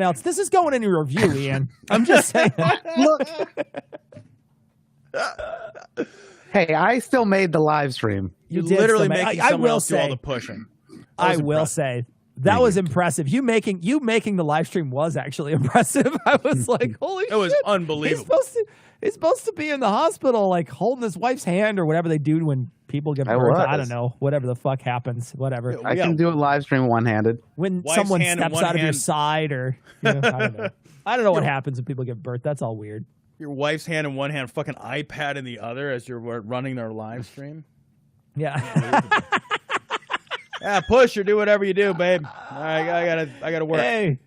else. This is going in your review, Ian. I'm just saying. Look. Hey, I still made the live stream. You literally making someone else do all the say, pushing. I will say that was impressive. You making the live stream was actually impressive. I was like, holy shit. It was unbelievable. He's supposed to be in the hospital, like holding his wife's hand or whatever they do when people give birth. I don't know. Whatever the fuck happens. Whatever. I can do a live stream one-handed. When someone steps out of your side or, I don't know. I don't know what happens when people give birth. That's all weird. Your wife's hand in one hand, fucking iPad in the other as you're running their live stream. Yeah. Yeah, push or do whatever you do, babe. I gotta work. Hey.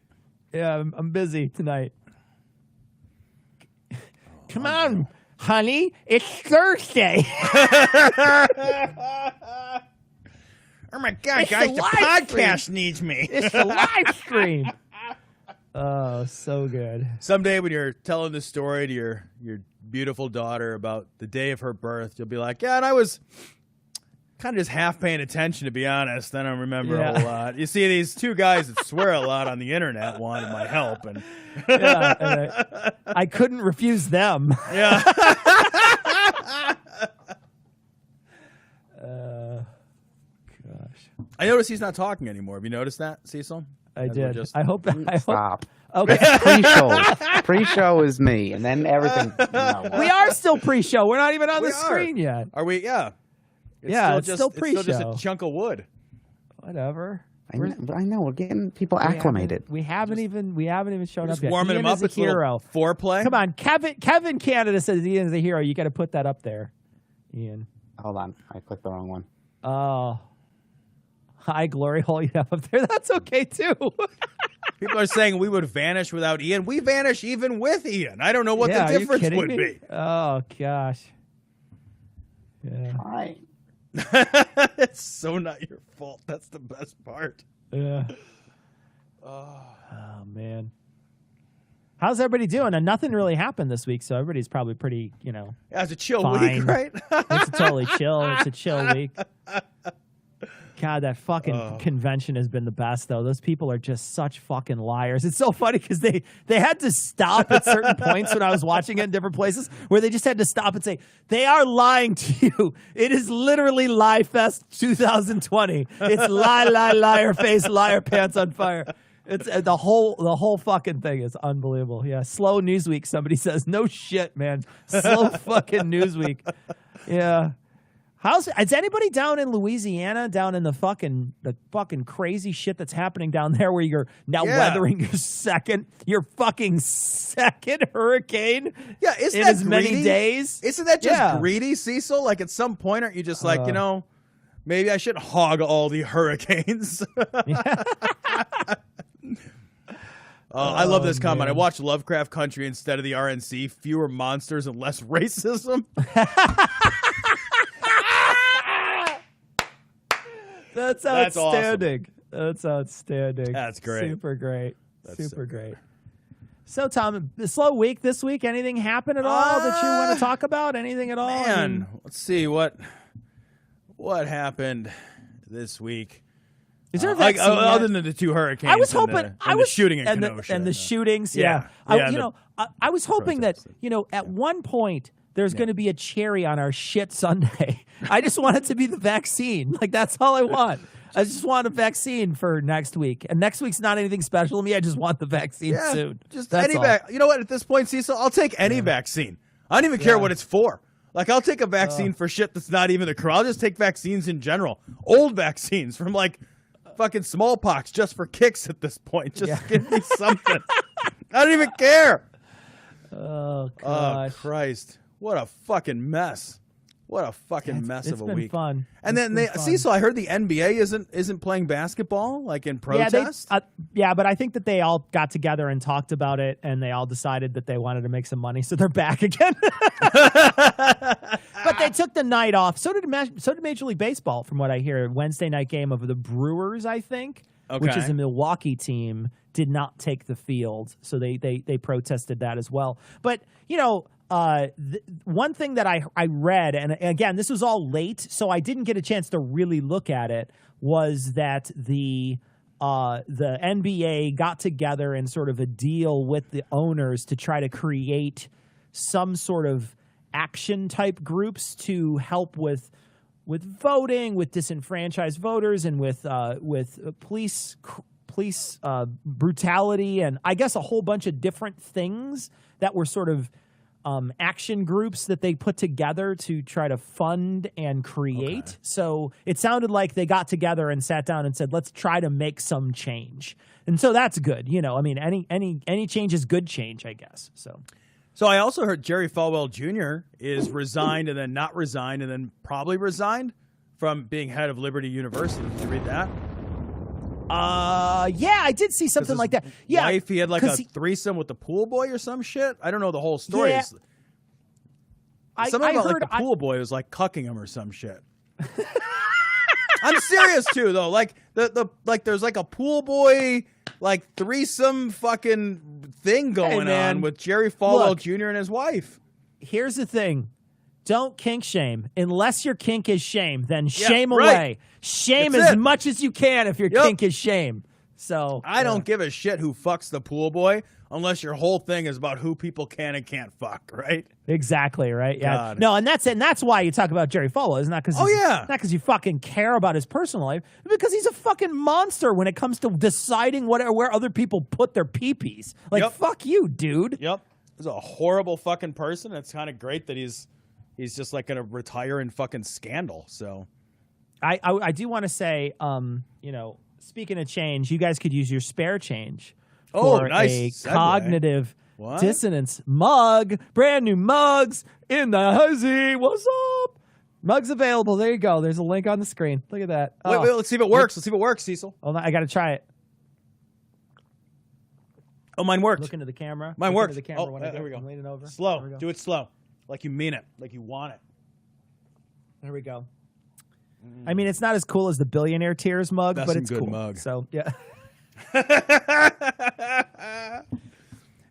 Yeah, I'm busy tonight. Come on, honey. It's Thursday. Oh my God, guys, the podcast needs me. It's the live stream. Oh, so good. Someday when you're telling the story to your beautiful daughter about the day of her birth, you'll be like, yeah, and I was kind of just half paying attention, to be honest. I don't remember a whole lot. You see, these two guys that swear a lot on the internet wanted my help, and I couldn't refuse them. Yeah. Gosh. I noticed he's not talking anymore. Have you noticed that, Cecil? I did. I hope. Stop. Okay. Pre-show is me, and then everything. We are still pre-show. We're not even on the screen yet. Are we? Yeah. It's still pre-show. It's still just a chunk of wood. Whatever. I know. We're getting people acclimated. We haven't even shown up yet. Warming Ian him up. is a hero. Foreplay. Come on, Kevin Canada says Ian is a hero. You got to put that up there, Ian. Hold on, I clicked the wrong one. Oh. Hi, glory hole you have up there. That's okay, too. People are saying we would vanish without Ian. We vanish even with Ian. I don't know what the difference would be. Oh, gosh. Yeah. Hi. It's so not your fault. That's the best part. Yeah. Oh, man. How's everybody doing? And nothing really happened this week, so everybody's probably pretty, Yeah, it's a chill fine. week, right? It's a totally chill. It's a chill week. God, that fucking convention has been the best, though. Those people are just such fucking liars. It's so funny because they had to stop at certain points when I was watching it in different places where they just had to stop and say, they are lying to you. It is literally Lie Fest 2020. It's liar face, liar pants on fire. It's the whole fucking thing is unbelievable. Yeah, slow news week, somebody says. No shit, man. Slow fucking news week. Yeah. Is anybody down in Louisiana, down in the fucking crazy shit that's happening down there where you're now weathering your fucking second hurricane in as many days? Isn't that just greedy, Cecil? Like at some point, aren't you just like, maybe I should hog all the hurricanes? I love this comment. I watched Lovecraft Country instead of the RNC. Fewer monsters and less racism. That's outstanding. Awesome. That's outstanding. That's great. Super great. That's Super great. So, Tom, the slow week this week, anything happen at all that you want to talk about? Anything at all? Man, let's see what happened this week. Is there a vaccine other than the two hurricanes? I was hoping the shooting in Kenosha and the shootings. Yeah. I was hoping that at one point there's going to be a cherry on our shit Sunday. I just want it to be the vaccine. Like that's all I want. I just want a vaccine for next week, and next week's not anything special to me. I just want the vaccine soon. Just any You know what? At this point, Cecil, I'll take any vaccine. I don't even care what it's for. Like I'll take a vaccine for shit that's not even the corona. I'll just take vaccines in general. Old vaccines from like fucking smallpox just for kicks at this point. Just give me something. I don't even care. Oh, gosh. Oh, Christ. What a fucking mess. What a fucking mess of a week. It's been fun. And then Cecil, I heard the NBA isn't playing basketball, like in protest. Yeah, but I think that they all got together and talked about it, and they all decided that they wanted to make some money, so they're back again. But they took the night off. So did Major League Baseball, from what I hear. Wednesday night game of the Brewers, I think, which is a Milwaukee team, did not take the field, so they protested that as well. But one thing that I read, and again, this was all late, so I didn't get a chance to really look at it, was that the the NBA got together in sort of a deal with the owners to try to create some sort of action type groups to help with voting, with disenfranchised voters, and with police brutality, and I guess a whole bunch of different things that were sort of action groups that they put together to try to fund and create. Okay. So it sounded like they got together and sat down and said, let's try to make some change. And so that's good. You know, I mean, any change is good change, I guess. So I also heard Jerry Falwell Jr. is resigned and then not resigned and then probably resigned from being head of Liberty University. Did you read that? Yeah, I did see something like that. Yeah, wife, he had like a threesome with the pool boy or some shit. I don't know the whole story. Yeah, something about like the pool boy was like cucking him or some shit. I'm serious too, though. Like there's like a pool boy like threesome fucking thing going on with Jerry Falwell Jr. and his wife. Here's the thing. Don't kink shame. Unless your kink is shame, then shame away. Shame as much as you can if your kink is shame. So I don't give a shit who fucks the pool boy unless your whole thing is about who people can and can't fuck, right? Exactly, right? Yeah. God. No, and that's why you talk about Jerry Falwell. It's not because not because you fucking care about his personal life, because he's a fucking monster when it comes to deciding where other people put their pee-pees. Like fuck you, dude. Yep. He's a horrible fucking person. It's kind of great that he's just like gonna retire in fucking scandal. So I do want to say, you know, speaking of change, you guys could use your spare change for a cognitive dissonance mug. Brand new mugs in the huzzy. What's up? Mugs available. There you go. There's a link on the screen. Look at that. Wait, let's see if it works. Let's see if it works, Cecil. Oh, I got to try it. Oh, mine worked. Look into the camera. Mine worked. The camera there we go. I'm leaning over. Slow. Do it slow. Like you mean it. Like you want it. There we go. I mean, it's not as cool as the Billionaire Tears mug, but it's cool. Mug. So, yeah.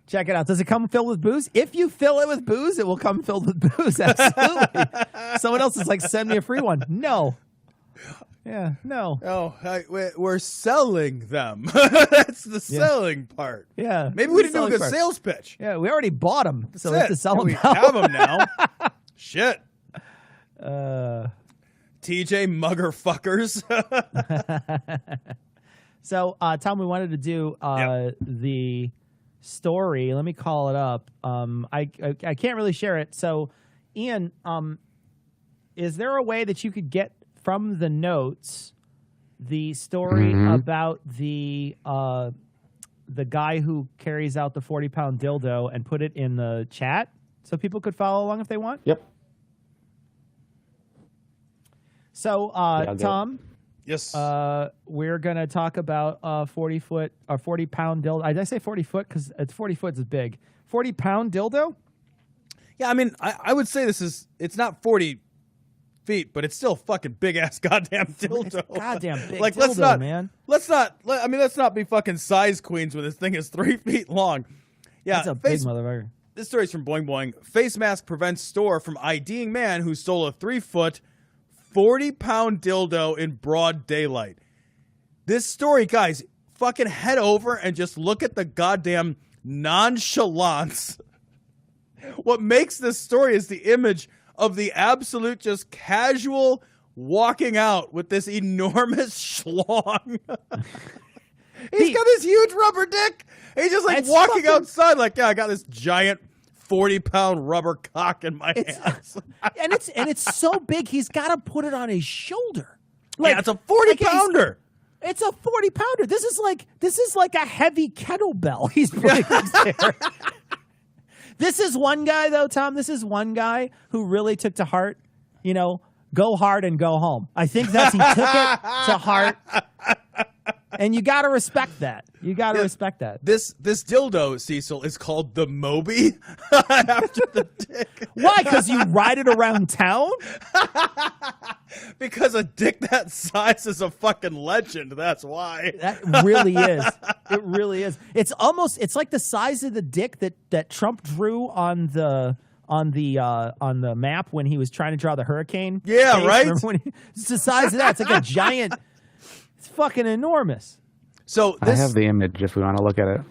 Check it out. Does it come filled with booze? If you fill it with booze, it will come filled with booze. Absolutely. Someone else is like, send me a free one. No. Yeah, no. Oh, we're selling them. That's the selling part. Yeah. Maybe we didn't do a good sales pitch. Yeah, we already bought them, so we have to sell them now. We have them now. Shit. TJ Mugger fuckers. So, Tom, we wanted to do the story. Let me call it up. I can't really share it. So, Ian, is there a way that you could get from the notes the story about the guy who carries out the 40-pound dildo and put it in the chat so people could follow along if they want? Yep. So, Tom, yes, we're gonna talk about 40-pound dildo. Did I say 40 foot? Because 40 foot is big. 40-pound dildo. Yeah, I mean, I would say it's not 40 feet, but it's still fucking big ass goddamn dildo. It's goddamn big like, dildo, man. Let's not be fucking size queens when this thing is 3 feet long. Yeah, that's a big motherfucker. This story's from Boing Boing. Face mask prevents store from IDing man who stole a 3-foot 40-pound dildo in broad daylight. This story, guys, fucking head over and just look at the goddamn nonchalance. What makes this story is the image of the absolute just casual walking out with this enormous schlong. He's got this huge rubber dick. He's just like walking outside like, yeah, I got this giant 40-pound rubber cock in my hands. and it's so big he's got to put it on his shoulder. Like, yeah, it's a 40-pounder. It's a 40-pounder. This is like a heavy kettlebell he's putting there. This is one guy though, Tom. This is one guy who really took to heart, you know, go hard and go home. I think he took it to heart. And you got to respect that. You got to respect that. This dildo, Cecil, is called the Moby after the dick. Why? Because you ride it around town? Because a dick that size is a fucking legend. That's why. That really is. It really is. It's like the size of the dick that Trump drew on the map when he was trying to draw the hurricane. Yeah, right? It's the size of that. It's like a giant. It's fucking enormous. So I this, have the image if we want to look at it.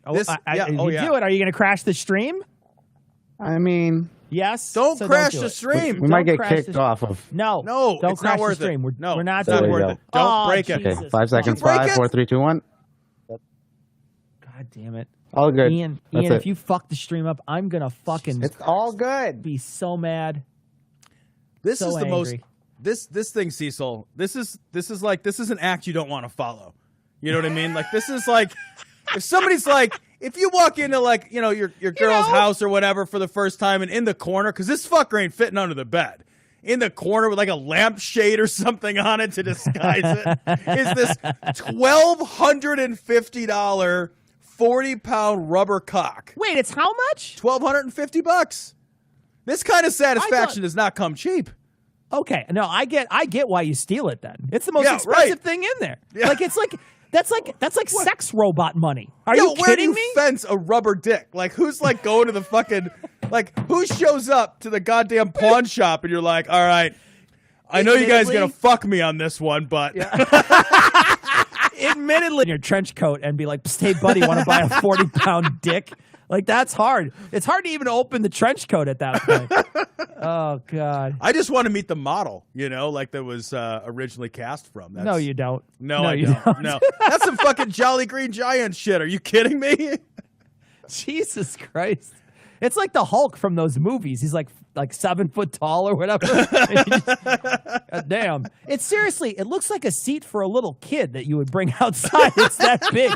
Oh, This- yeah, if oh, you yeah. do it, are you going to crash the stream? I mean, Yes. don't So crash do the it. stream. we might Don't get crash kicked the- off of. No, No, don't it's crash not worth the stream. it. We're not it's not doing worth it. it. Don't Oh, break it. Jesus. Okay, 5 seconds. break 5, it? 4, 3, 2, 1. God damn it. All good. Ian, That's if it. you fuck the stream up, I'm going to fucking It's all good. be so mad. This So is the most. angry. This thing, Cecil. This is an act you don't want to follow. You know what I mean? Like this is like if somebody's like if you walk into like your girl's house or whatever for the first time and in the corner because this fucker ain't fitting under the bed. In the corner with like a lampshade or something on it to disguise it is this $1,250 40-pound rubber cock. Wait, it's how much? $1,250. This kind of satisfaction does not come cheap. Okay, no, I get why you steal it then. It's the most Yeah, expensive right. thing in there. Yeah. Like it's like that's like sex robot money. Are Yo, you where do kidding you me? fence a rubber dick? Like, who's like going to the fucking like? Who shows up to the goddamn pawn shop and you're like, all right, I know you guys gonna fuck me on this one, but Admittedly, in your trench coat and be like, "Hey, buddy, want to buy a 40-pound dick?" Like that's hard. It's hard to even open the trench coat at that point. Oh God. I just want to meet the model, like that was originally cast from. No, you don't. No, I you don't. No, that's some fucking Jolly Green Giant shit. Are you kidding me? Jesus Christ. It's like the Hulk from those movies. He's like 7 foot tall or whatever. God damn. It's seriously, it looks like a seat for a little kid that you would bring outside. It's that big.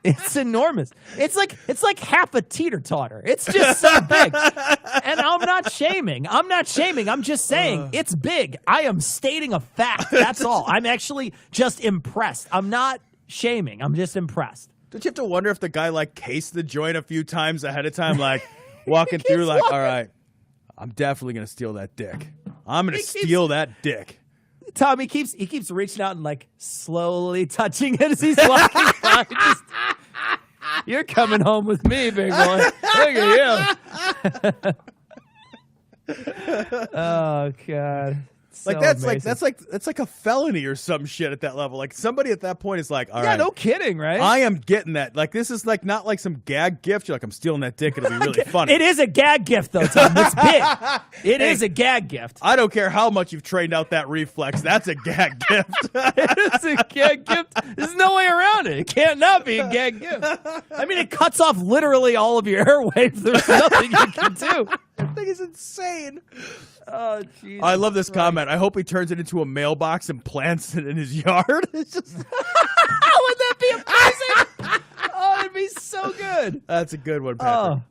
It's enormous. It's like half a teeter-totter. It's just so big. And I'm not shaming. I'm just saying it's big. I am stating a fact. That's all. I'm actually just impressed. I'm not shaming. I'm just impressed. Don't you have to wonder if the guy like cased the joint a few times ahead of time, like walking He through, keeps like, walking. all right, I'm definitely gonna steal that dick. I'm gonna steal that dick. Tom, he keeps reaching out and like slowly touching it as he's walking by. Just, you're coming home with me, big boy. Look at you. Oh God. Like that's like a felony or some shit at that level. Like somebody at that point is like, all right, no kidding, right? I am getting that. Like this is like not like some gag gift. You're like, I'm stealing that dick. It'll be really funny. It is a gag gift, though, Tom. It's big. It is a gag gift. I don't care how much you've trained out that reflex. That's a gag gift. It is a gag gift. There's no way around it. It can't not be a gag gift. I mean, it cuts off literally all of your airwaves. There's nothing you can do. That thing is insane. Oh, Jesus. I love this comment. I hope he turns it into a mailbox and plants it in his yard. It's just Would that be amazing? Oh, it'd be so good. that's a good one, Patrick.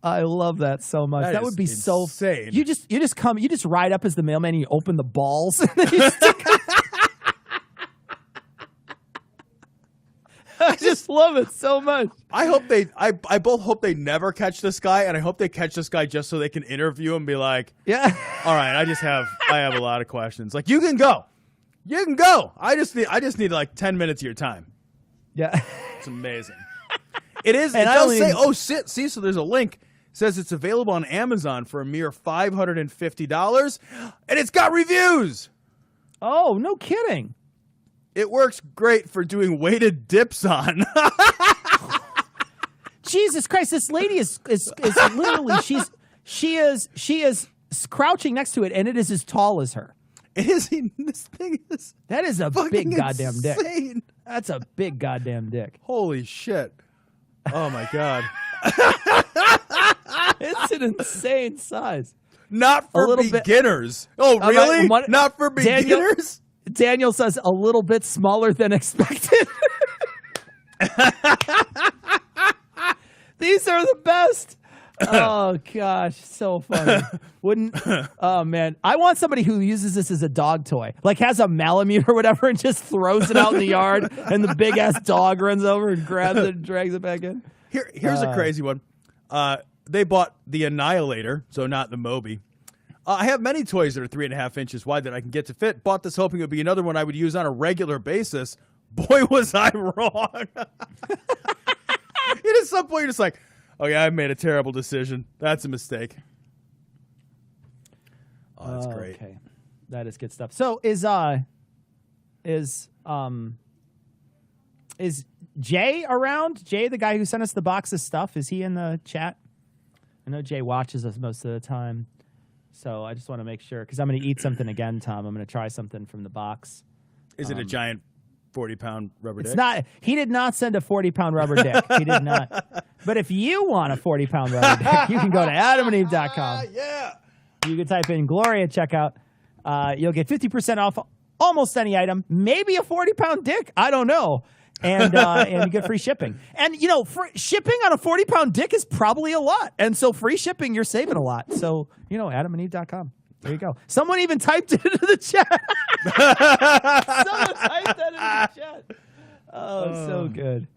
Oh, I love that so much. That is would be so insane. You just ride up as the mailman and you open the balls and then you stick I just love it so much. I both hope they never catch this guy, and I hope they catch this guy just so they can interview him and be like, Yeah. all right, I have a lot of questions. Like, you can go. I just need like 10 minutes of your time. Yeah. It's amazing. It is. And It I does don't say, even- see, so there's a link. It says it's available on Amazon for a mere $550, and it's got reviews. Oh, no kidding. It works great for doing weighted dips on. Jesus Christ, this lady is literally she is crouching next to it and it is as tall as her. This thing is That is a big fucking goddamn dick. insane. That's a big goddamn dick. Holy shit. Oh my God. It's an insane size. Not for little bit- beginners. Oh, right, really? what- Not for Daniel- beginners? Daniel says a little bit smaller than expected. These are the best. Oh gosh, so funny. Oh man, I want somebody who uses this as a dog toy, like has a Malamute or whatever, and just throws it out in the yard, and the big ass dog runs over and grabs it and drags it back in. Here's a crazy one. They bought the Annihilator, so not the Moby. I have many toys that are 3.5 inches wide that I can get to fit. Bought this hoping it would be another one I would use on a regular basis. Boy, was I wrong. At some point, you're just like, oh yeah, I made a terrible decision. That's a mistake. Oh, that's great. Okay, that is good stuff. So is Is Jay around? Jay, the guy who sent us the box of stuff, is he in the chat? I know Jay watches us most of the time, so I just want to make sure because I'm going to eat something again, Tom. I'm going to try something from the box. Is it a giant 40-pound rubber dick? It's not. He did not send a 40-pound rubber dick. He did not. But if you want a 40-pound rubber dick, you can go to adamandeve.com. Yeah. You can type in Glory at checkout. You'll get 50% off almost any item. Maybe a 40-pound dick. I don't know. And you get free shipping. And, you know, shipping on a 40-pound dick is probably a lot. And so free shipping, you're saving a lot. So, you know, adamandeve.com. There you go. Someone even typed it into the chat. Someone typed that into the chat. Oh, so good.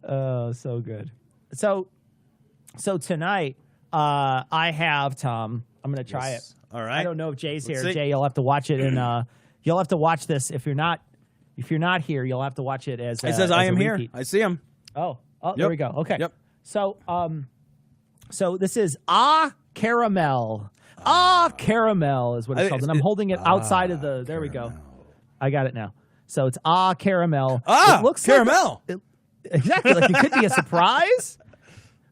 Oh, so good. So tonight, I have, Tom, I'm going to try it. All right. I don't know if Jay's here. See. Jay, you'll have to watch it, and you'll have to watch this. If you're not here, you'll have to watch it as. It says I am here. I see him. Oh, Yep. There we go. Okay. Yep. So this is caramel. Caramel is what it's called, and I'm holding it outside of the. There we go. I got it now. So it's caramel. It looks caramel. Exactly. Like it could be a surprise,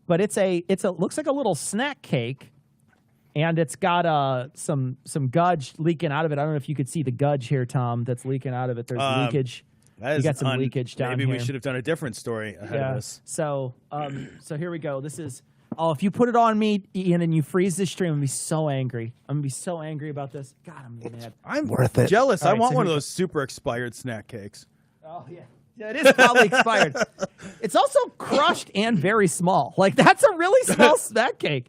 but it looks like a little snack cake. And it's got some gudge leaking out of it. I don't know if you could see the gudge here, Tom, that's leaking out of it. There's leakage. You got some leakage down here. Maybe we should have done a different story ahead of this. So here we go. This is, if you put it on me, Ian, and you freeze this stream, I'm going to be so angry. I'm going to be so angry about this. God, I'm mad. I'm worth it. Jealous. All I right, want so one of those super expired snack cakes. Oh, yeah. Yeah, it is probably expired. It's also crushed and very small. Like, that's a really small snack cake.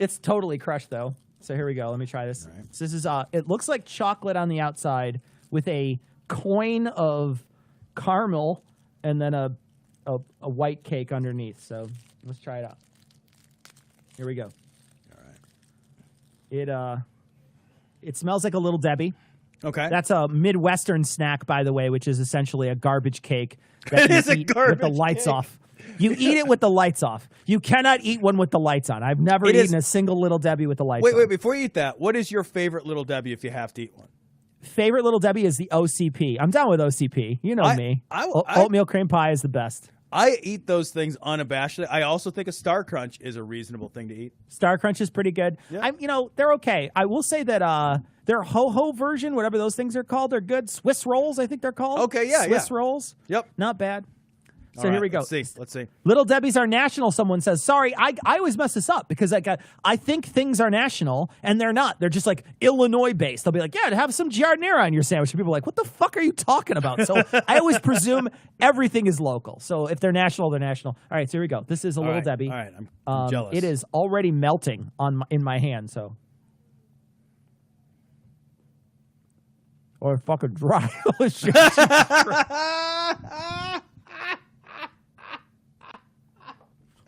It's totally crushed, though. So here we go. Let me try this. Right. So this is it looks like chocolate on the outside with a coin of caramel and then a white cake underneath. So let's try it out. Here we go. All right. It smells like a Little Debbie. Okay. That's a Midwestern snack, by the way, which is essentially a garbage cake that It is you a eat garbage with the lights cake. off. You eat it with the lights off. You cannot eat one with the lights on. I've never eaten a single Little Debbie with the lights on. Wait, before you eat that, what is your favorite Little Debbie if you have to eat one? Favorite Little Debbie is the OCP. I'm down with OCP. You know me. Oatmeal cream pie is the best. I eat those things unabashedly. I also think a Star Crunch is a reasonable thing to eat. Star Crunch is pretty good. Yeah. They're okay. I will say that their ho-ho version, whatever those things are called, they're good. Swiss rolls, I think they're called. Okay, yeah, Swiss rolls. Yep. Not bad. So All here right, we go. Let's see. Little Debbie's are national, someone says. Sorry, I always mess this up because I think things are national, and they're not. They're just like Illinois-based. They'll be like, yeah, have some giardiniera on your sandwich. And people are like, what the fuck are you talking about? So I always presume everything is local. So if they're national, they're national. All right, so here we go. This is a Little Debbie. All right, I'm jealous. It is already melting in my hand, so. Or fucking dry. Holy shit.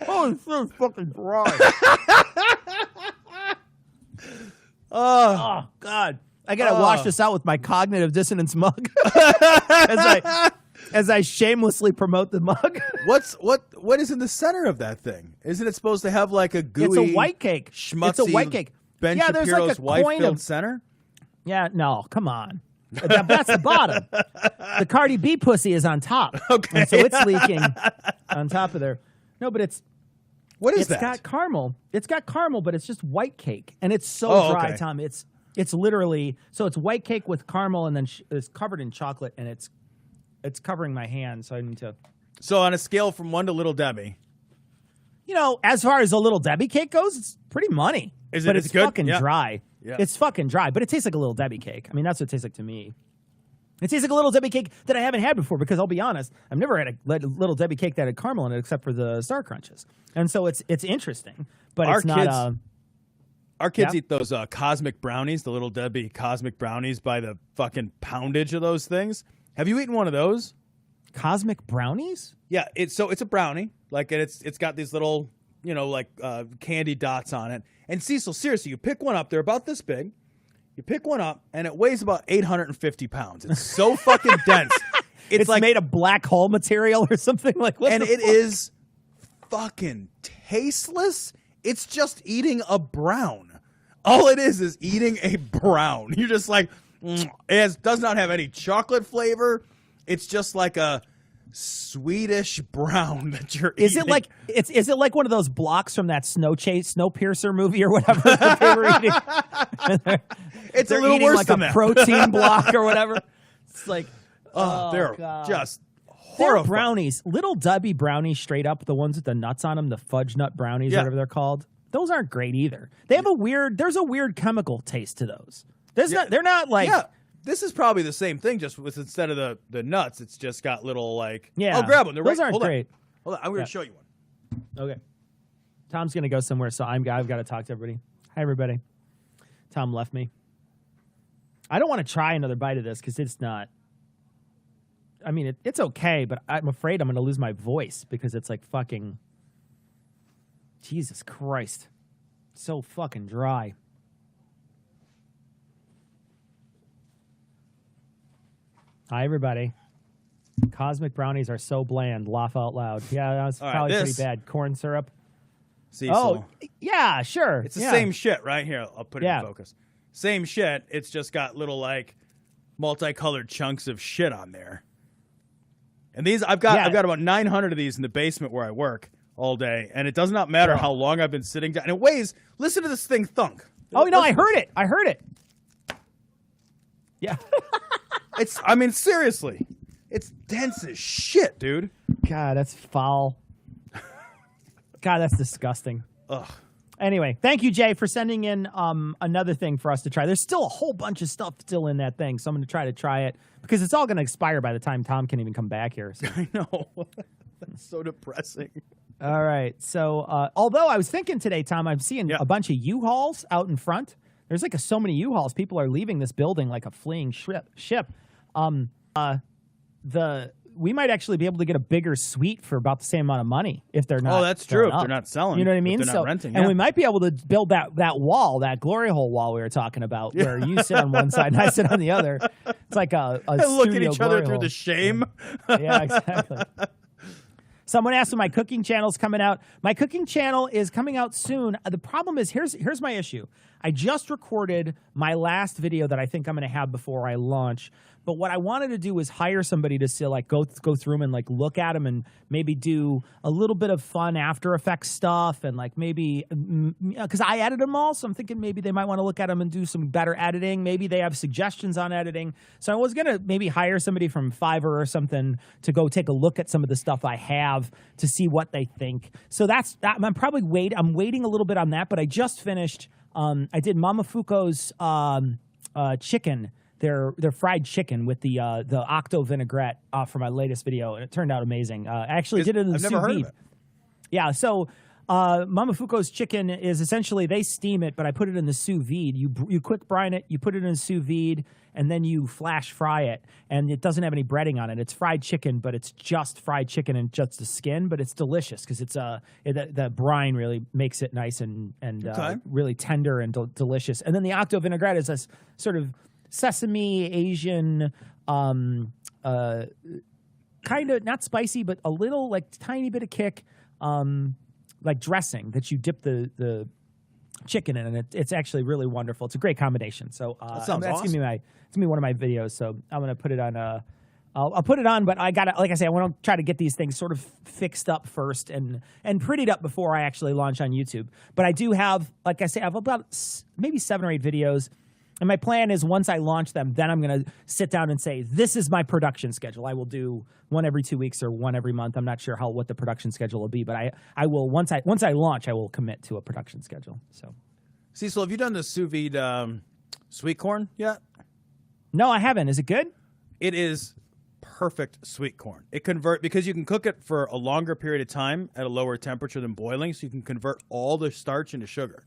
Oh, it's so fucking dry. Oh, God. I got to wash this out with my cognitive dissonance mug as I shamelessly promote the mug. What is in the center of that thing? Isn't it supposed to have like a gooey? It's a white cake. Schmutzy It's a white cake. Ben Yeah, there's like Shapiro's a wife coin filled of- center? Yeah, no, come on. That's the bottom. The Cardi B pussy is on top. Okay. And so it's leaking on top of there. No, but What is it's that? got caramel. It's got caramel, but it's just white cake. And it's so Oh, dry, okay. Tom. It's literally, so it's white cake with caramel and then it's covered in chocolate and it's covering my hand. So I need to. So on a scale from 1 to Little Debbie. As far as a Little Debbie cake goes, it's pretty money. Is it? But It's it's good? fucking Yeah. dry. Yeah. It's fucking dry, but it tastes like a Little Debbie cake. I mean, that's what it tastes like to me. It tastes like a Little Debbie cake that I haven't had before because I'll be honest, I've never had a Little Debbie cake that had caramel in it except for the Star Crunches. And so it's interesting, but Our it's not. Our kids Yeah. eat those cosmic brownies, the Little Debbie cosmic brownies by the fucking poundage of those things. Have you eaten one of those? Cosmic brownies? Yeah, it's a brownie. Like it's got these little, candy dots on it. And Cecil, seriously, you pick one up, they're about this big. You pick one up, and it weighs about 850 pounds. It's so fucking dense. It's like made of black hole material or something like that. And it is fucking tasteless. It's just eating a brown. All it is eating a brown. You're just like, it does not have any chocolate flavor. It's just like a Swedish brown that you're Is eating. it like is it like one of those blocks from that Snowpiercer movie or whatever that they were eating? It's a They're little eating worse like than a that. protein block or whatever. It's like, they're God. just They're horrible. brownies, Little Debbie brownies, straight up, the ones with the nuts on them, the fudge nut brownies, whatever they're called. Those aren't great either. They have there's a weird chemical taste to those. They're not like. Yeah, this is probably the same thing, just with instead of the nuts, it's just got little like. Yeah. I'll grab one. They're Those right. aren't Hold great. On. Hold on, I'm going to show you one. Okay. Tom's going to go somewhere, so I've got to talk to everybody. Hi, everybody. Tom left me. I don't want to try another bite of this because it's not. I mean, it's okay, but I'm afraid I'm going to lose my voice because it's like fucking. Jesus Christ. So fucking dry. Hi, everybody. Cosmic brownies are so bland. Laugh out loud. Yeah, that was probably pretty bad. Corn syrup. See, Oh, yeah, sure. it's the same shit right here. I'll put it Yeah. in focus. Same shit. It's just got little like multicolored chunks of shit on there. And these I've got about 900 of these in the basement where I work all day, and it does not matter how long I've been sitting down. And it weighs. Listen to this thing thunk. Oh no, I heard it. Yeah. I mean, seriously, it's dense as shit, dude. God, that's foul. God, that's disgusting. Ugh. Anyway, thank you, Jay, for sending in another thing for us to try. There's still a whole bunch of stuff still in that thing, so I'm going to try it because it's all going to expire by the time Tom can even come back here. So. I know. That's so depressing. All right. So, although I was thinking today, Tom, I'm seeing a bunch of U-Hauls out in front. There's like so many U-Hauls. People are leaving this building like a fleeing ship. We might actually be able to get a bigger suite for about the same amount of money if they're not. Oh, that's true. If up. they're not selling, You know what I mean? If they're not renting, and we might be able to build that wall, that glory hole wall we were talking about, where you sit on one side and I sit on the other. It's like a and look at studio each other glory through hole. the shame. Yeah, exactly. Someone asked when my cooking channel's coming out. My cooking channel is coming out soon. The problem is, here's my issue. I just recorded my last video that I think I'm going to have before I launch. But what I wanted to do was hire somebody to say, like, go through them and like look at them and maybe do a little bit of fun After Effects stuff and like maybe because I edited them all, so I'm thinking maybe they might want to look at them and do some better editing. Maybe they have suggestions on editing. So I was gonna maybe hire somebody from Fiverr or something to go take a look at some of the stuff I have to see what they think. So that's that. I'm waiting a little bit on that, but I just finished. I did Mama Fuko's chicken. Their fried chicken with the octo vinaigrette for my latest video, and it turned out amazing. I actually did it in the I've never heard of sous-vide. it. Yeah, so Mama Fuko's chicken is essentially they steam it, but I put it in the sous vide. You quick brine it, you put it in sous vide, and then you flash fry it, and it doesn't have any breading on it. It's fried chicken, but it's just fried chicken and just the skin, but it's delicious because it's the brine really makes it nice and really tender and delicious. And then the octo vinaigrette is this sort of sesame Asian kind of not spicy but a little like tiny bit of kick like dressing that you dip the chicken in, and it's actually really wonderful. It's a great combination. So That sounds that's awesome. gonna be one of my videos, so I'm gonna put it on I'll put it on, but I gotta, like I say, I want to try to get these things sort of fixed up first and prettied up before I actually launch on YouTube. But I do have, like I say, I have about maybe 7 or 8 videos. And my plan is once I launch them, then I'm going to sit down and say, this is my production schedule. I will do one every 2 weeks or one every month. I'm not sure what the production schedule will be, but I will once I launch, I will commit to a production schedule. So, Cecil, have you done the sous vide sweet corn yet? no, I haven't. Is it good? It is perfect sweet corn. It because you can cook it for a longer period of time at a lower temperature than boiling, so you can convert all the starch into sugar.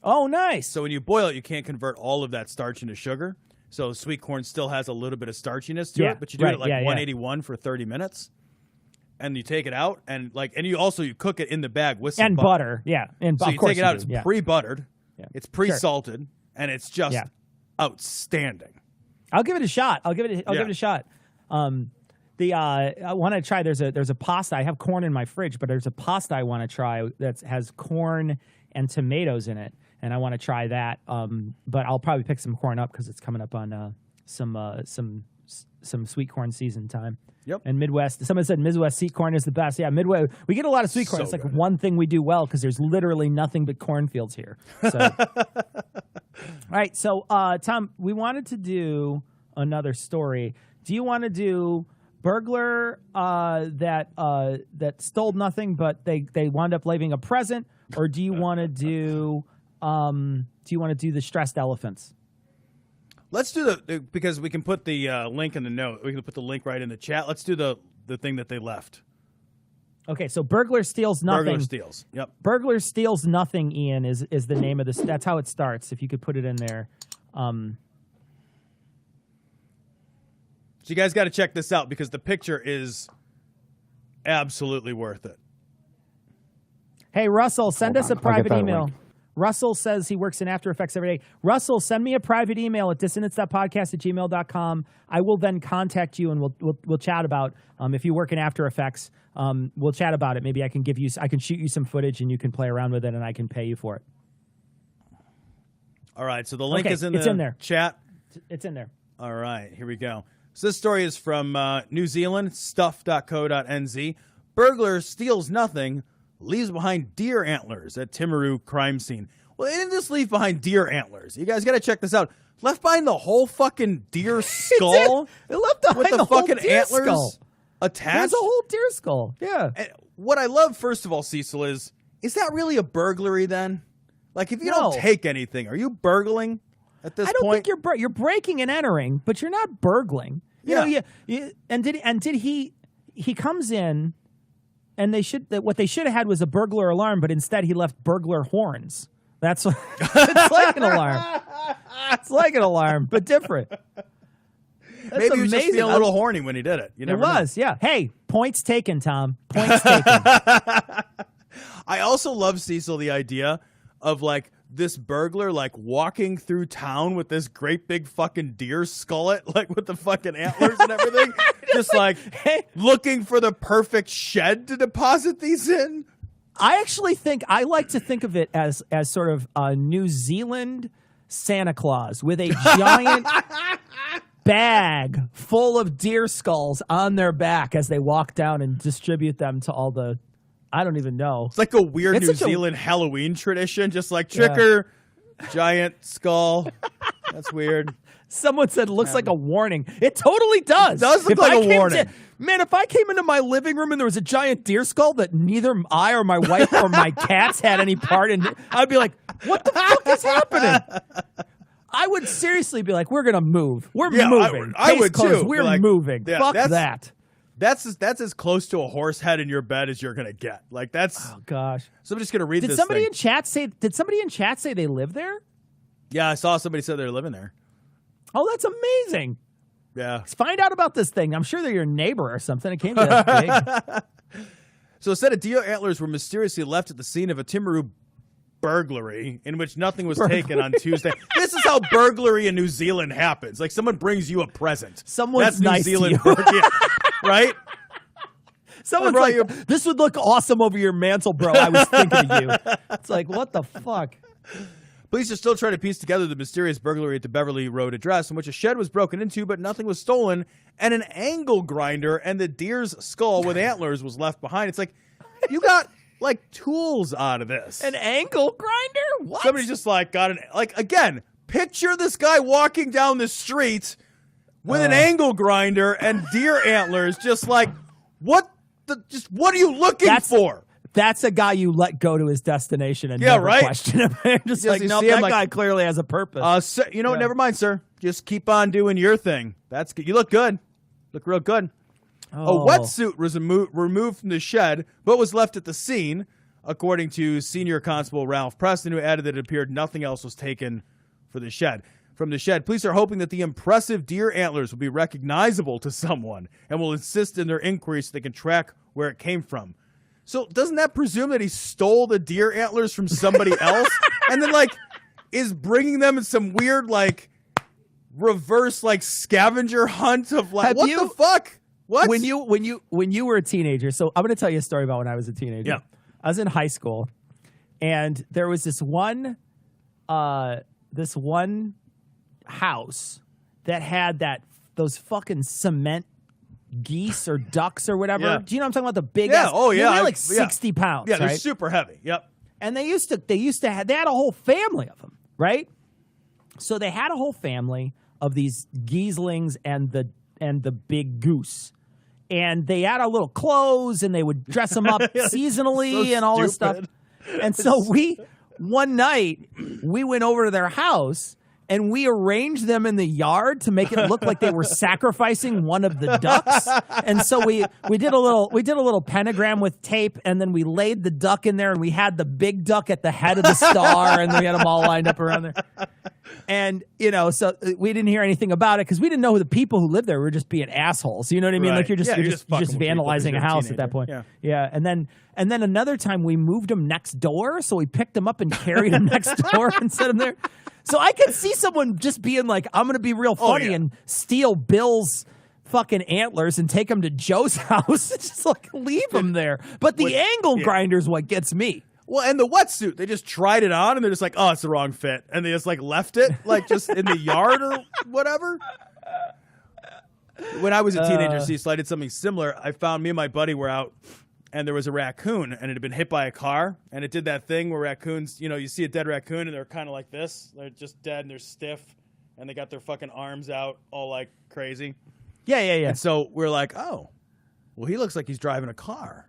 Oh, nice. So when you boil it, you can't convert all of that starch into sugar. So sweet corn still has a little bit of starchiness to it, but you do it at like 181 for 30 minutes. And you take it out and you cook it in the bag with some butter. Yeah. And so of you course take it out, do. it's pre-buttered, it's pre-salted, Sure. and it's just outstanding. I'll give it a shot. I'll give it a shot. I want to try. There's a pasta. I have corn in my fridge, but there's a pasta I want to try that has corn and tomatoes in it, and I want to try that. But I'll probably pick some corn up because it's coming up on some some sweet corn season time. Yep. And Midwest, someone said Midwest sweet corn is the best. Yeah, Midwest, we get a lot of sweet corn. So it's like good. one thing we do well because there's literally nothing but cornfields here. So. All right, so Tom, we wanted to do another story. Do you want to do burglar that stole nothing, but they wound up leaving a present, or do you want to do the stressed elephants? Let's do because we can put the link in the note. We can put the link right in the chat. Let's do the thing that they left. Okay, so burglar steals nothing. Burglar steals. Yep. Burglar steals nothing. Ian is the name of this. That's how it starts. If you could put it in there. So you guys got to check this out because the picture is absolutely worth it. Hey, Russell, send us a I'll get private that email. link. Russell says he works in After Effects every day. Russell, send me a private email at dissonance.podcast@gmail.com. I will then contact you and we'll chat about if you work in After Effects. We'll chat about it. Maybe I can shoot you some footage and you can play around with it and I can pay you for it. All right, so the link Okay, is in it's the in there. chat. It's in there. All right, here we go. So this story is from New Zealand, stuff.co.nz. Burglar steals nothing, leaves behind deer antlers at Timaru crime scene. Well, they didn't just leave behind deer antlers. You guys got to check this out. Left behind the whole fucking deer skull. It left behind with the whole fucking deer antlers skull. attached. There's a whole deer skull. Yeah. And what I love, first of all, Cecil, is that really a burglary then? Like, if you No. don't take anything, are you burgling at this I don't point? think you're breaking and entering, but you're not burgling. You know, and did he comes in and what they should have had was a burglar alarm, but instead he left burglar horns. That's what, it's like an alarm. It's like an alarm, but different. That's Maybe he was just amazing. feeling a little horny when he did it. You It never know. was, yeah. Hey, points taken, Tom. Points taken. I also love, Cecil, the idea of like this burglar like walking through town with this great big fucking deer skullet, like with the fucking antlers and everything, just like looking for the perfect shed to deposit these in. I actually like to think of it as sort of a New Zealand Santa Claus with a giant bag full of deer skulls on their back as they walk down and distribute them to all the, I don't even know. It's like a weird It's New such a- Zealand Halloween tradition, just like tricker, giant skull. That's weird. Someone said it looks like a warning. It totally does. It does look If like I a came warning. Man, if I came into my living room and there was a giant deer skull that neither I or my wife or my cats had any part in, I'd be like, what the fuck is happening? I would seriously be like, we're going to move. We're moving. I Case would closed. too. We're Like, moving. yeah, Fuck that's- that. That's as close to a horse head in your bed as you're gonna get. Like that's. Oh, gosh. So I'm just gonna read Did this. somebody thing. in chat say they live there? Yeah, I saw somebody said they're living there. Oh, that's amazing. Yeah. Let's find out about this thing. I'm sure they're your neighbor or something. It can't be that big. So a set of deer antlers were mysteriously left at the scene of a Timaru burglary in which nothing was taken on Tuesday. This is how burglary in New Zealand happens. Like someone brings you a present. Someone's That's nice to New Zealand you. yeah, right? Someone's brought like, you- this would look awesome over your mantle, bro. I was thinking of you. It's like, what the fuck? Police are still trying to piece together the mysterious burglary at the Beverly Road address in which a shed was broken into, but nothing was stolen, and an angle grinder and the deer's skull with antlers was left behind. It's like, you got like tools out of this. An angle grinder? What? Somebody just like got an like again. Picture this guy walking down the street with an angle grinder and deer antlers. Just like what what are you looking for? That's a guy you let go to his destination and Yeah, never right? question him. Just like, you no, see him that like- guy clearly has a purpose. Sir, you know what? Yeah. Never mind, sir. Just keep on doing your thing. That's good. You look good. Look real good. A wetsuit was removed from the shed, but was left at the scene, according to Senior Constable Ralph Preston, who added that it appeared nothing else was taken from the shed. Police are hoping that the impressive deer antlers will be recognizable to someone and will insist in their inquiry so they can track where it came from. So doesn't that presume that he stole the deer antlers from somebody else and then like is bringing them in some weird like reverse like scavenger hunt of like Have what you- the fuck? What? when you were a teenager, so I'm going to tell you a story about when I was a teenager. Yeah. I was in high school, and there was this one house that had that those fucking cement geese or ducks or whatever. Yeah. Do you know what I'm talking about? The big Yeah. ass, Oh yeah. they weigh like 60 pounds. Yeah, they're right? super heavy. Yep. And they used to have, they had a whole family of them, right? So they had a whole family of these geeslings and the big goose. And they had a little clothes and they would dress them up seasonally and all this stuff. And so one night we went over to their house and we arranged them in the yard to make it look like they were sacrificing one of the ducks. And so we did a little pentagram with tape, and then we laid the duck in there, and we had the big duck at the head of the star, and we had them all lined up around there. And so we didn't hear anything about it because we didn't know who the people who lived there were just being assholes. You know what I mean? Right. Like you're just vandalizing a house at that point. Yeah. And then another time we moved them next door, so we picked them up and carried them next door and set them there. So I could see someone just being like, I'm going to be real funny and steal Bill's fucking antlers and take them to Joe's house and just like leave them there. But the angle grinder's what gets me. Well, and the wetsuit, they just tried it on and they're just like, oh, it's the wrong fit. And they just like left it like just in the yard or whatever. When I was a teenager, Cecil, I did something similar. I found me and my buddy were out and there was a raccoon and it had been hit by a car. And it did that thing where raccoons, you see a dead raccoon and they're kind of like this. They're just dead and they're stiff and they got their fucking arms out all like crazy. Yeah. And so we're like, oh, well, he looks like he's driving a car.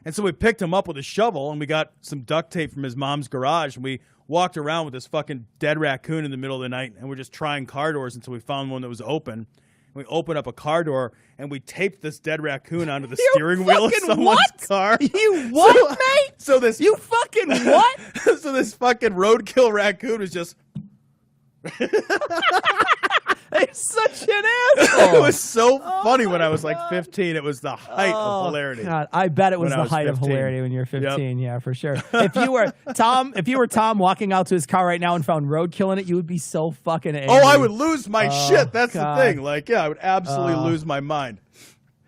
And so we picked him up with a shovel and we got some duct tape from his mom's garage and we walked around with this fucking dead raccoon in the middle of the night and we're just trying car doors until we found one that was open. We opened up a car door and we taped this dead raccoon onto the steering wheel of someone's car. You what, mate? So this you fucking what? So this fucking roadkill raccoon was just He's such an asshole. It was so funny when I was like 15. It was the height of hilarity. God, I bet it was the height 15. Of hilarity when you were 15. Yep. Yeah, for sure. If you were Tom walking out to his car right now and found roadkill in it, you would be so fucking angry. Oh, I would lose my shit. That's the thing. Like, I would absolutely lose my mind.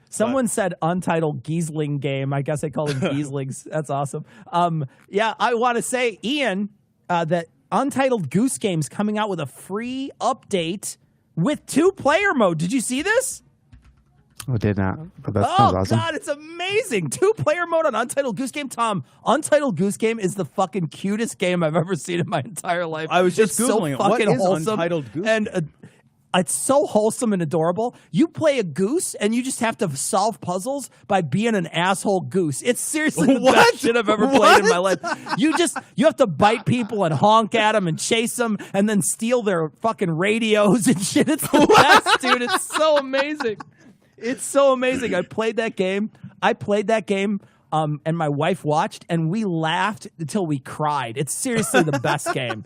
Someone said untitled Giesling game. I guess they call them Gieslings. That's awesome. I want to say, Ian, that Untitled Goose Game's coming out with a free update with 2-player mode. Did you see this? I did not. But that sounds awesome. God, it's amazing. 2-player mode on Untitled Goose Game. Tom, Untitled Goose Game is the fucking cutest game I've ever seen in my entire life. I was just Googling it. What is wholesome. Untitled Goose Game? And it's so wholesome and adorable. You play a goose, and you just have to solve puzzles by being an asshole goose. It's seriously the best shit I've ever played in my life. You have to bite people and honk at them and chase them and then steal their fucking radios and shit. It's the best, dude. It's so amazing. It's so amazing. I played that game. And my wife watched, and we laughed until we cried. It's seriously the best game.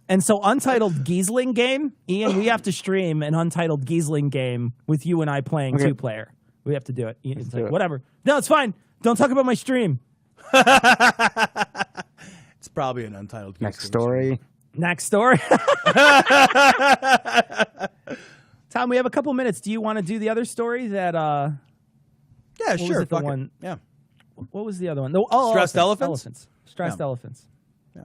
And so Untitled Giesling Game, Ian, we have to stream an Untitled Giesling game with you and I playing 2-player. We have to do it. Ian's like, whatever. No, it's fine. Don't talk about my stream. It's probably an Untitled Goose Next story. Next story. Tom, we have a couple minutes. Do you want to do the other story that yeah, sure. Was it the one? Yeah. What was the other one? Stressed elephants? Stressed elephants. Yeah.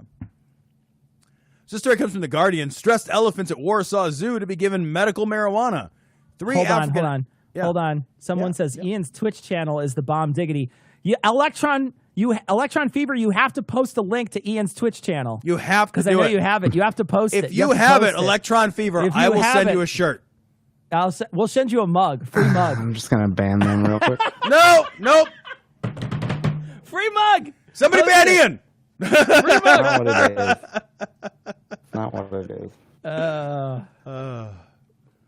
This story comes from The Guardian. Stressed elephants at Warsaw Zoo to be given medical marijuana. Hold on. Someone says Ian's Twitch channel is the bomb diggity. Electron Fever, you have to post a link to Ian's Twitch channel. You have to, because I know you have it. You have to post it. If you have it, Electron Fever, I will send you a shirt. We'll send you a mug, free mug. I'm just gonna ban them real quick. Nope. Free mug. Somebody ban Ian. Free mug. Not what it is.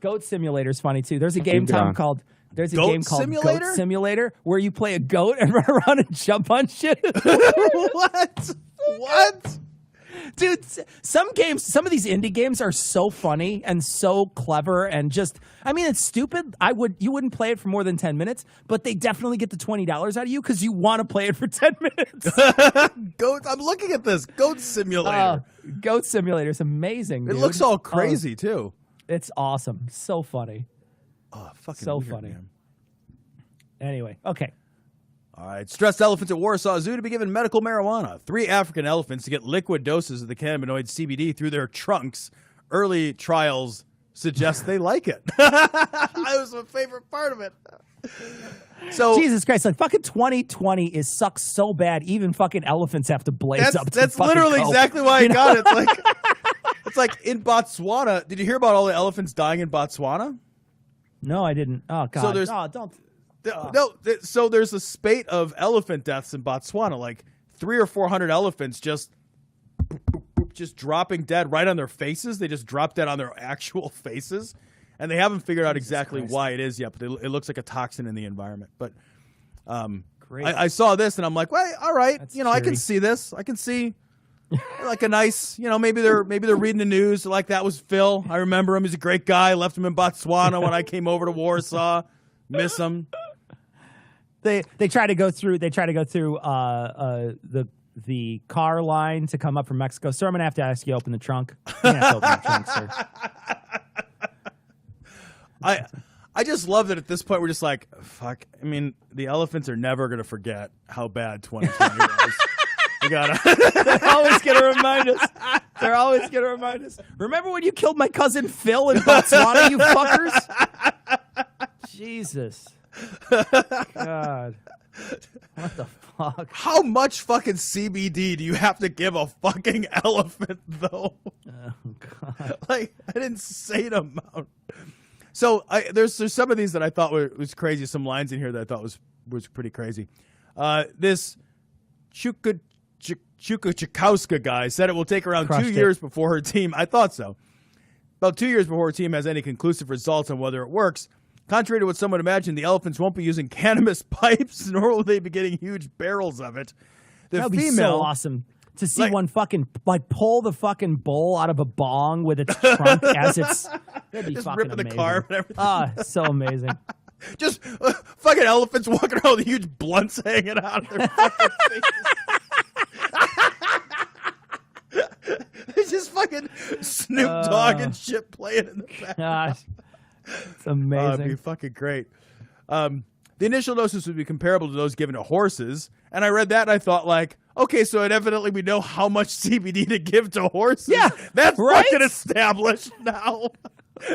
Goat Simulator's funny too. There's a game, Tom, called Goat Simulator where you play a goat and run around and jump on shit. What? Dude, some of these indie games are so funny and so clever and just, I mean, it's stupid. You wouldn't play it for more than 10 minutes, but they definitely get the $20 out of you because you want to play it for 10 minutes. I'm looking at this. Goat Simulator. Goat Simulator is amazing, dude. It looks all crazy, too. It's awesome. So funny. Oh, fucking so weird, funny. Man. Anyway, okay. All right. Stressed elephants at Warsaw Zoo to be given medical marijuana. 3 African elephants to get liquid doses of the cannabinoid CBD through their trunks. Early trials suggests they like it. That was my favorite part of it. So Jesus Christ, like fucking 2020 sucks so bad. Even fucking elephants have to blaze up. That's literally exactly why I got it. It's like in Botswana. Did you hear about all the elephants dying in Botswana? No, I didn't. Oh God. So there's So there's a spate of elephant deaths in Botswana. Like 300 or 400 elephants just dropping dead right on their faces. They just drop dead on their actual faces. And they haven't figured out exactly why it is yet, but it looks like a toxin in the environment. But I saw this, and I'm like, well, all right, That's I can see this. I can see like a nice, maybe they're reading the news. Like that was Phil. I remember him. He's a great guy. Left him in Botswana when I came over to Warsaw. Miss him. They try to go through. the car line to come up from Mexico. So I'm gonna have to ask you to open the trunk. You have to open the trunk, sir. I just love that at this point we're just like, fuck. I mean, the elephants are never going to forget how bad 2020 was. We gotta. They're always going to remind us. They're always going to remind us. Remember when you killed my cousin Phil in Botswana, you fuckers? Jesus. God. What the fuck? How much fucking CBD do you have to give a fucking elephant, though? Oh, God. Like, an insane amount. So there's some of these that I thought was crazy. Some lines in here that I thought was pretty crazy. This Chukachikowska guy said it will take around 2 years before her team. I thought so. About 2 years before her team has any conclusive results on whether it works. Contrary to what some would imagine, the elephants won't be using cannabis pipes, nor will they be getting huge barrels of it. That would be so awesome. To see one fucking pull the fucking bowl out of a bong with its trunk as it's that'd be just fucking ripping amazing. the carb and everything. So amazing. Just fucking elephants walking around with huge blunts hanging out of their fucking faces. It's just fucking Snoop Dogg and shit playing in the back. Gosh, it's amazing. It'd be fucking great. The initial doses would be comparable to those given to horses, and I read that and I thought like, okay, so evidently we know how much CBD to give to horses. Yeah, that's right? fucking established now.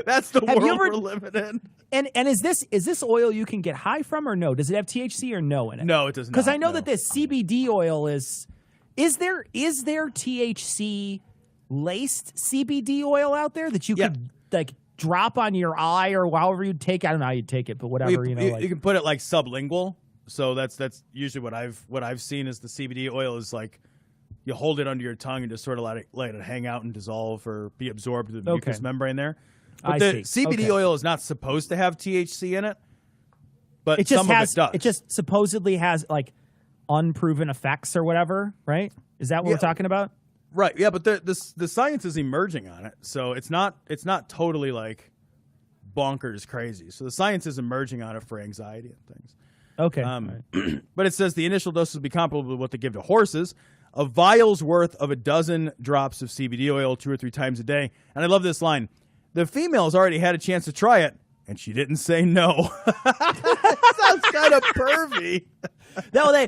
That's the world we're living in. And is this oil you can get high from or no? Does it have THC or no in it? No, it does not. Because I know that this CBD oil is there THC laced CBD oil out there that you could like drop on your eye or however you take it? I don't know how you take it, but whatever, you can put it like sublingual. So that's usually what I've seen is the CBD oil is like you hold it under your tongue and just sort of let it hang out and dissolve or be absorbed through the mucous membrane there. But the CBD oil is not supposed to have THC in it, but some of it does. It just supposedly has like unproven effects or whatever, right? Is that what we're talking about? Right. Yeah, but the science is emerging on it, so it's not totally like bonkers crazy. So the science is emerging on it for anxiety and things. Okay. But it says the initial dose will be comparable to what they give to horses. A vial's worth of a dozen drops of CBD oil 2 or 3 times a day. And I love this line. The female's already had a chance to try it, and she didn't say no. Sounds kind of pervy. No, they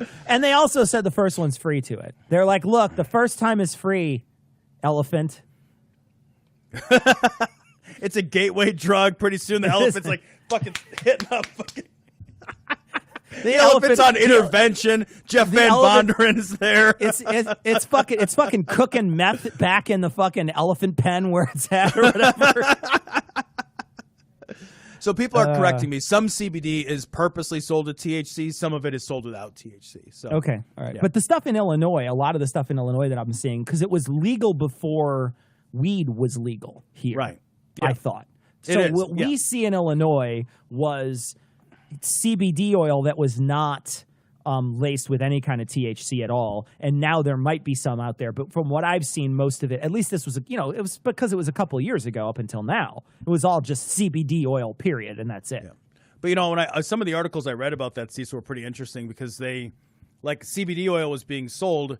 also said the first one's free to it. They're like, look, the first time is free, elephant. It's a gateway drug. Pretty soon the elephant's like fucking hitting up fucking... The elephant's on intervention. Jeff Van Bonderen's there. It's fucking cooking meth back in the fucking elephant pen where it's at or whatever. So people are correcting me. Some CBD is purposely sold with THC. Some of it is sold without THC. So okay, all right. Yeah. But the stuff in Illinois, a lot of the stuff in Illinois that I'm seeing, because it was legal before weed was legal here. Right. Yeah. I thought. So what we see in Illinois was CBD oil that was not laced with any kind of THC at all, and now there might be some out there. But from what I've seen, most of it, at least this was, it was because it was a couple of years ago up until now, it was all just CBD oil, period, and that's it. Yeah. But when some of the articles I read about that, Cecil, were pretty interesting because they, like, CBD oil was being sold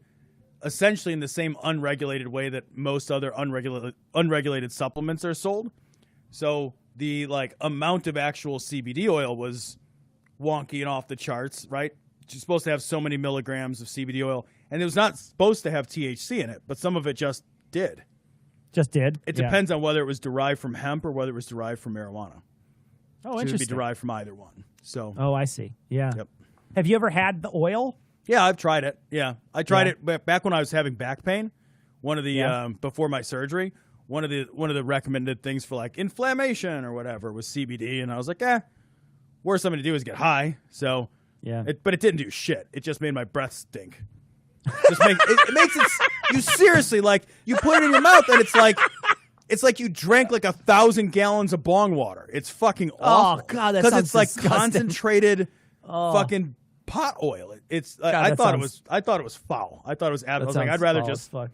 essentially in the same unregulated way that most other unregulated supplements are sold. So the amount of actual CBD oil was wonky and off the charts, right? You're supposed to have so many milligrams of CBD oil, and it was not supposed to have THC in it, but some of it just did. Just did? It depends on whether it was derived from hemp or whether it was derived from marijuana. Oh, So it interesting. would be derived from either one. So. Oh, I see. Yeah. Yep. Have you ever had the oil? Yeah, I've tried it. Yeah, I tried it back when I was having back pain. One of the before my surgery, one of the recommended things for like inflammation or whatever was CBD, and I was like, worst I'm gonna do is get high. So but it didn't do shit. It just made my breath stink. It makes it. You seriously like you put it in your mouth and it's like you drank like 1,000 gallons of bong water. It's fucking awful. Oh God, that sounds it's like disgusting. concentrated fucking pot oil. I thought it was foul. I thought it was. I was like, I'd rather just fuck.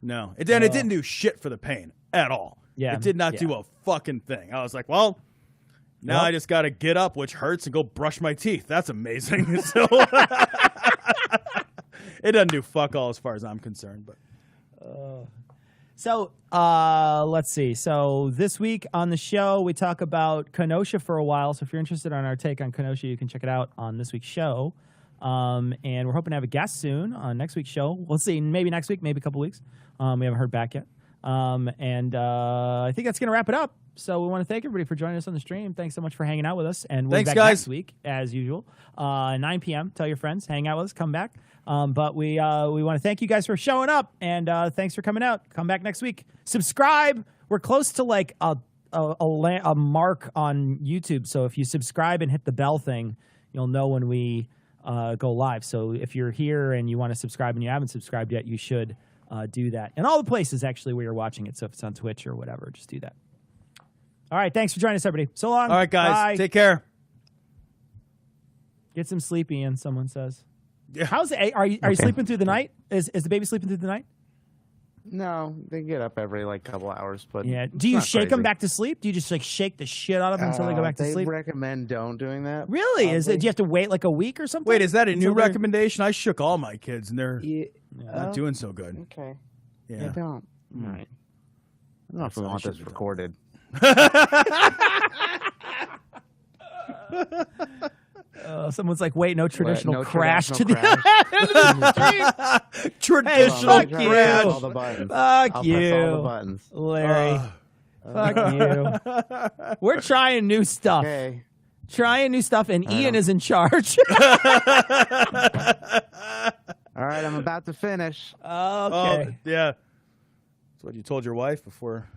no. It didn't do shit for the pain at all. Yeah, it did not do a fucking thing. I was like, well, now I just got to get up, which hurts, and go brush my teeth. That's amazing. So it doesn't do fuck all as far as I'm concerned. But so let's see. So this week on the show, we talk about Kenosha for a while. So if you're interested in our take on Kenosha, you can check it out on this week's show. And we're hoping to have a guest soon on next week's show. We'll see. Maybe next week, maybe a couple weeks. We haven't heard back yet. And I think that's going to wrap it up. So we want to thank everybody for joining us on the stream. Thanks so much for hanging out with us. And we'll be back next week, as usual, 9 p.m. Tell your friends, hang out with us, come back. But we want to thank you guys for showing up, and thanks for coming out. Come back next week. Subscribe. We're close to like a mark on YouTube. So if you subscribe and hit the bell thing, you'll know when we go live. So if you're here and you want to subscribe and you haven't subscribed yet, you should do that. And all the places actually where you're watching it. So if it's on Twitch or whatever, just do that. All right. Thanks for joining us, everybody. So long. all right, guys, Bye. take care. Get some sleep, Ian, someone says. Yeah. How's it? Are you sleeping through the night? Is the baby sleeping through the night? No, they get up every like couple hours, but Yeah. Do you shake them back to sleep? Do you just like shake the shit out of them until they go back to sleep? They recommend don't doing that. Really? Is it? Do you have to wait like a week or something? Wait, is that a new Until they're- recommendation? I shook all my kids, and they're not doing so good. Okay. Yeah. I don't. All right. I don't know if we want this recorded. Someone's like, wait, no traditional no crash traditional to crash. the Traditional fuck I'll you. press all the buttons. Fuck I'll press you, all the buttons. Larry. Fuck you. We're trying new stuff. Okay. Trying new stuff, and Ian is in charge. All right, I'm about to finish. Okay. Yeah. That's what you told your wife before.